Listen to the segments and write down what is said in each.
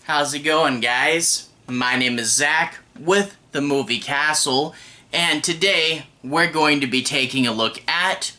How's it going, guys? My name is Zach with the Movie Castle, and today we're going to be taking a look at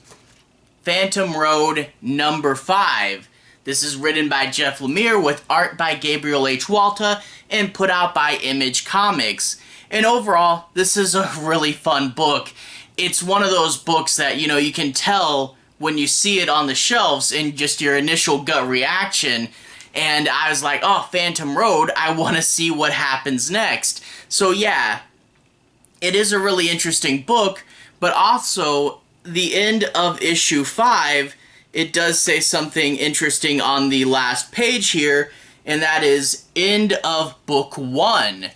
Phantom Road number 5. This is written by Jeff Lemire with art by Gabriel H. Walta and put out by Image Comics. And overall, this is a really fun book. It's one of those books that, you can tell when you see it on the shelves in just your initial gut reaction. And I was like, oh, Phantom Road, I want to see what happens next. So yeah, it is a really interesting book, but also the end of issue 5, it does say something interesting on the last page here, and that is end of book 1.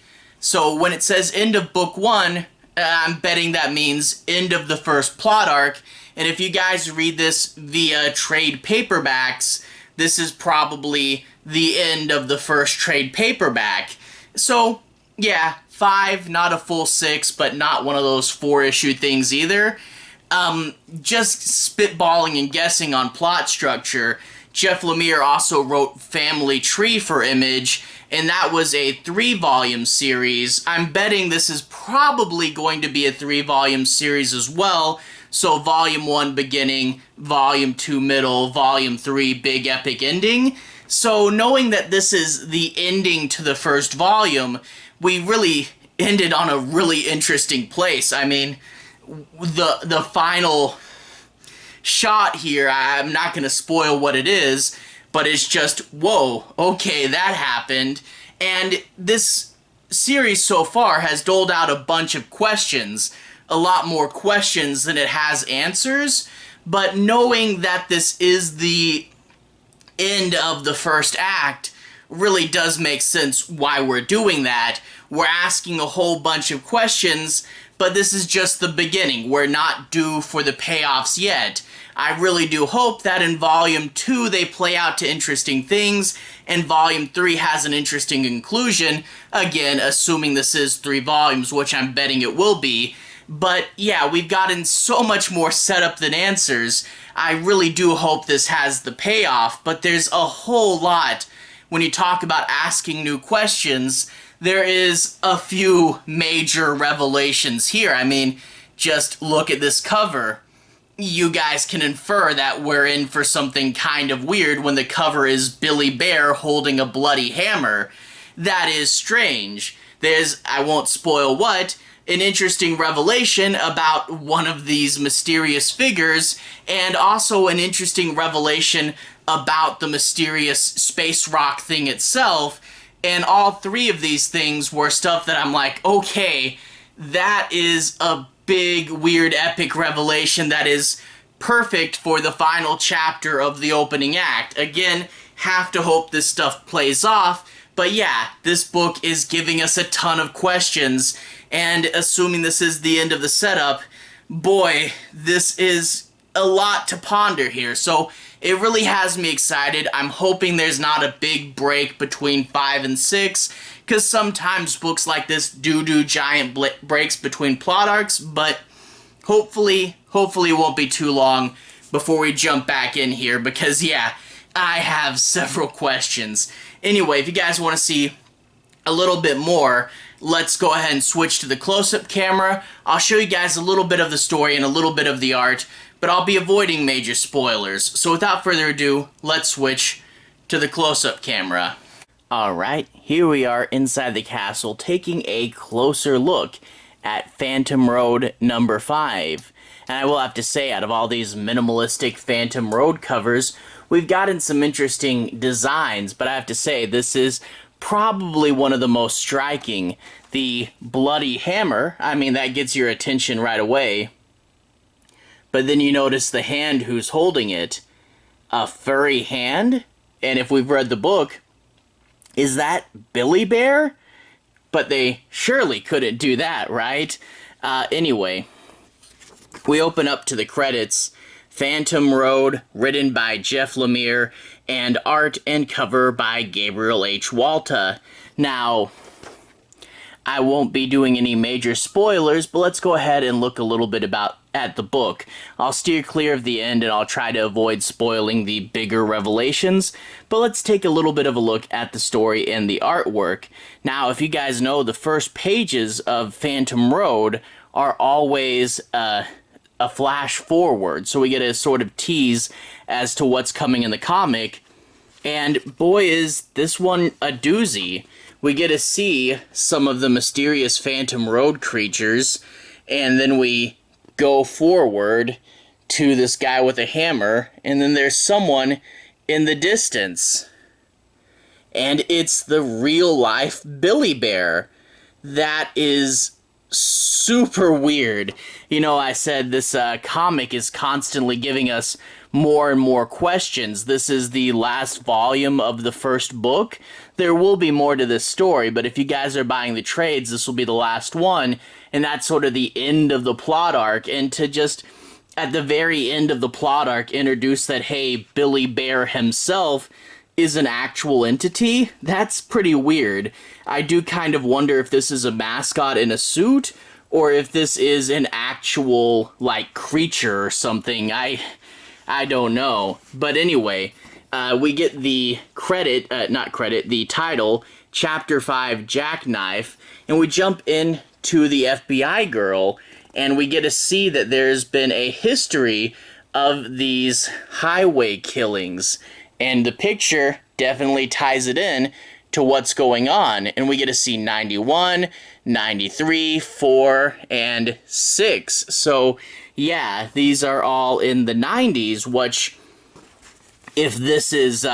So when it says end of book 1, I'm betting that means end of the first plot arc, and if you guys read this via trade paperbacks, this is probably the end of the first trade paperback. So, yeah, 5, not a full 6, but not one of those 4-issue things either. Just spitballing and guessing on plot structure, Jeff Lemire also wrote Family Tree for Image, and that was a 3-volume series. I'm betting this is probably going to be a 3-volume series as well. So Volume 1 beginning, Volume 2 middle, Volume 3 big epic ending. So knowing that this is the ending to the first volume, we really ended on a really interesting place. I mean, the final shot here, I'm not going to spoil what it is, but it's just, whoa, okay, that happened. And this series so far has doled out a bunch of questions. A lot more questions than it has answers, but knowing that this is the end of the first act really does make sense why we're doing that. We're asking a whole bunch of questions, but this is just the beginning. We're not due for the payoffs yet. I really do hope that in Volume 2 they play out to interesting things, and Volume 3 has an interesting conclusion, again, assuming this is 3 volumes, which I'm betting it will be. But yeah, we've gotten so much more setup than answers. I really do hope this has the payoff, but there's a whole lot when you talk about asking new questions. There is a few major revelations here. I mean, just look at this cover. You guys can infer that we're in for something kind of weird when the cover is Billy Bear holding a bloody hammer. That is strange. There's, I won't spoil what, an interesting revelation about one of these mysterious figures, and also an interesting revelation about the mysterious space rock thing itself. And all 3 of these things were stuff that I'm like, okay, that is a big, weird, epic revelation that is perfect for the final chapter of the opening act. Again, have to hope this stuff plays off, but yeah, this book is giving us a ton of questions. And assuming this is the end of the setup, boy, this is a lot to ponder here. So it really has me excited. I'm hoping there's not a big break between 5 and 6, because sometimes books like this do giant breaks between plot arcs, but hopefully it won't be too long before we jump back in here, because yeah, I have several questions. Anyway, if you guys want to see a little bit more, let's go ahead and switch to the close-up camera. I'll show you guys a little bit of the story and a little bit of the art, but I'll be avoiding major spoilers. So without further ado, let's switch to the close-up camera. Alright, here we are inside the castle taking a closer look at Phantom Road number 5. And I will have to say, out of all these minimalistic Phantom Road covers, we've gotten some interesting designs, but I have to say, this is probably one of the most striking. The bloody hammer, I mean, that gets your attention right away. But then you notice the hand who's holding it. A furry hand? And if we've read the book, is that Billy Bear? But they surely couldn't do that, right? Anyway, we open up to the credits. Phantom Road, written by Jeff Lemire, and art and cover by Gabriel H. Walta. Now, I won't be doing any major spoilers, but let's go ahead and look a little bit at the book. I'll steer clear of the end and I'll try to avoid spoiling the bigger revelations, but let's take a little bit of a look at the story and the artwork. Now, if you guys know, the first pages of Phantom Road are always a flash forward, so we get a sort of tease as to what's coming in the comic, and boy is this one a doozy. We get to see some of the mysterious Phantom Road creatures, and then we go forward to this guy with a hammer, and then there's someone in the distance. And it's the real-life Billy Bear. That is super weird. You know, I said this comic is constantly giving us more and more questions. This is the last volume of the first book. There will be more to this story, but if you guys are buying the trades, this will be the last one, and that's sort of the end of the plot arc. And to just, at the very end of the plot arc, introduce that, hey, Billy Bear himself is an actual entity, that's pretty weird. I do kind of wonder if this is a mascot in a suit, or if this is an actual, like, creature or something. I don't know. But anyway, we get the the title, Chapter 5, Jackknife, and we jump into the FBI girl, and we get to see that there's been a history of these highway killings, and the picture definitely ties it in to what's going on, and we get to see 91, 93, 4, and 6. So, yeah, these are all in the 90s, which, if this is,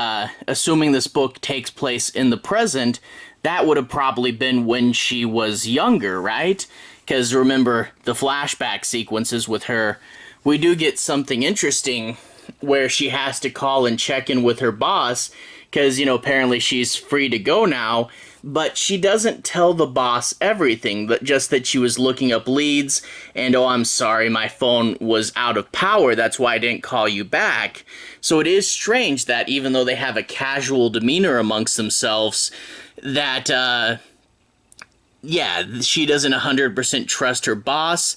assuming this book takes place in the present, that would have probably been when she was younger, right? Because remember, the flashback sequences with her, we do get something interesting where she has to call and check in with her boss, because, you know, apparently she's free to go now, but she doesn't tell the boss everything, but just that she was looking up leads, and, oh, I'm sorry, my phone was out of power, that's why I didn't call you back. So it is strange that even though they have a casual demeanor amongst themselves, that, yeah, she doesn't 100% trust her boss,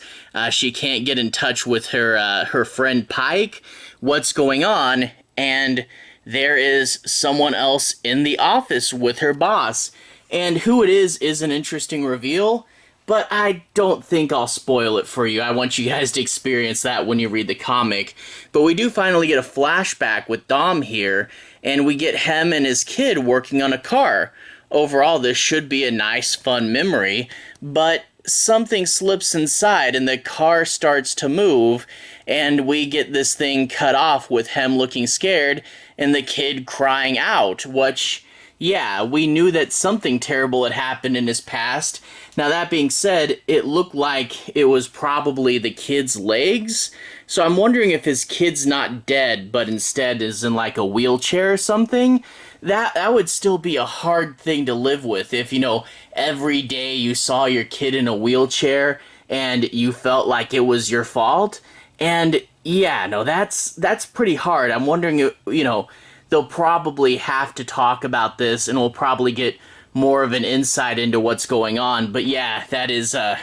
she can't get in touch with her friend Pike, what's going on, and there is someone else in the office with her boss. And who it is an interesting reveal, but I don't think I'll spoil it for you. I want you guys to experience that when you read the comic. But we do finally get a flashback with Dom here, and we get him and his kid working on a car. Overall, this should be a nice, fun memory, but something slips inside and the car starts to move, and we get this thing cut off with him looking scared and the kid crying out, which, yeah, we knew that something terrible had happened in his past. Now, that being said, it looked like it was probably the kid's legs, so I'm wondering if his kid's not dead, but instead is in, like, a wheelchair or something. That would still be a hard thing to live with if, you know, every day you saw your kid in a wheelchair and you felt like it was your fault. And yeah, no, that's pretty hard. I'm wondering, you know, they'll probably have to talk about this and we'll probably get more of an insight into what's going on. But yeah, that is a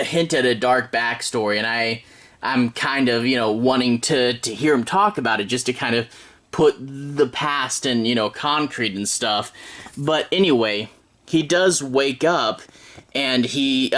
hint at a dark backstory, and I'm kind of, you know, wanting to hear him talk about it just to kind of put the past in, you know, concrete and stuff. But anyway, he does wake up and he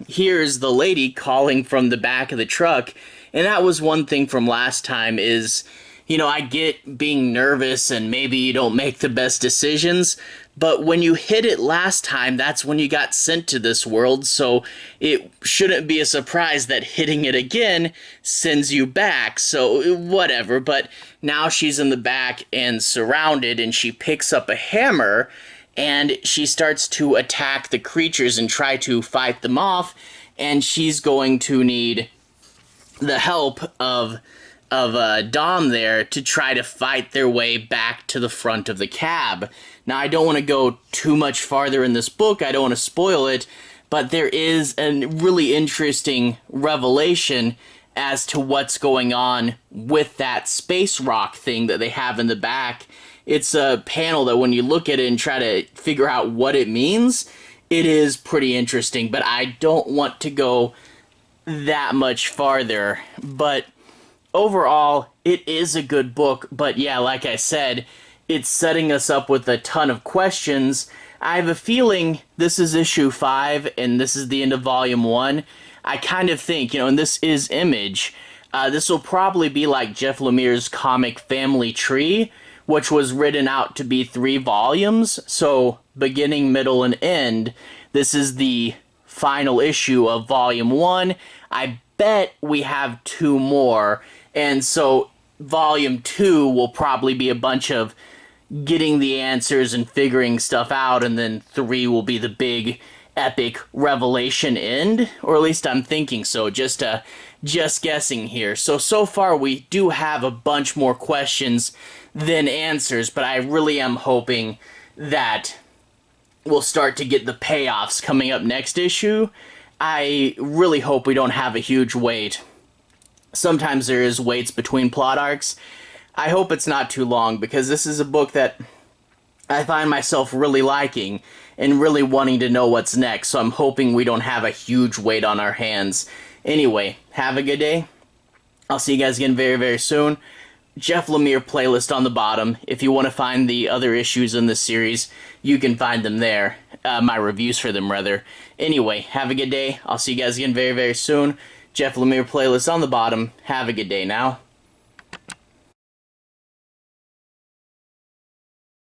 hears the lady calling from the back of the truck. And that was one thing from last time is, you know, I get being nervous and maybe you don't make the best decisions, but when you hit it last time, that's when you got sent to this world, so it shouldn't be a surprise that hitting it again sends you back, so whatever. But now she's in the back and surrounded, and she picks up a hammer, and she starts to attack the creatures and try to fight them off, and she's going to need the help of Dom there to try to fight their way back to the front of the cab. Now, I don't want to go too much farther in this book, I don't want to spoil it, but there is a really interesting revelation as to what's going on with that space rock thing that they have in the back. It's a panel that when you look at it and try to figure out what it means, it is pretty interesting, but I don't want to go that much farther. But overall, it is a good book. But yeah, like I said, it's setting us up with a ton of questions. I have a feeling this is issue 5 and this is the end of volume 1. I kind of think, and this is Image, this will probably be like Jeff Lemire's comic Family Tree, which was written out to be 3 volumes. So beginning, middle, and end, this is the final issue of volume 1. I bet we have 2 more, and so volume 2 will probably be a bunch of getting the answers and figuring stuff out, and then 3 will be the big epic revelation end, or at least I'm thinking so, just guessing here. So far we do have a bunch more questions than answers, but I really am hoping that we'll start to get the payoffs coming up next issue. I really hope we don't have a huge wait. Sometimes there is waits between plot arcs. I hope it's not too long, because this is a book that I find myself really liking and really wanting to know what's next, so I'm hoping we don't have a huge wait on our hands. Anyway, have a good day. I'll see you guys again very, very soon. Jeff Lemire playlist on the bottom. If you want to find the other issues in this series, you can find them there. My reviews for them, rather. Anyway, have a good day. I'll see you guys again very, very soon. Jeff Lemire playlist on the bottom. Have a good day now.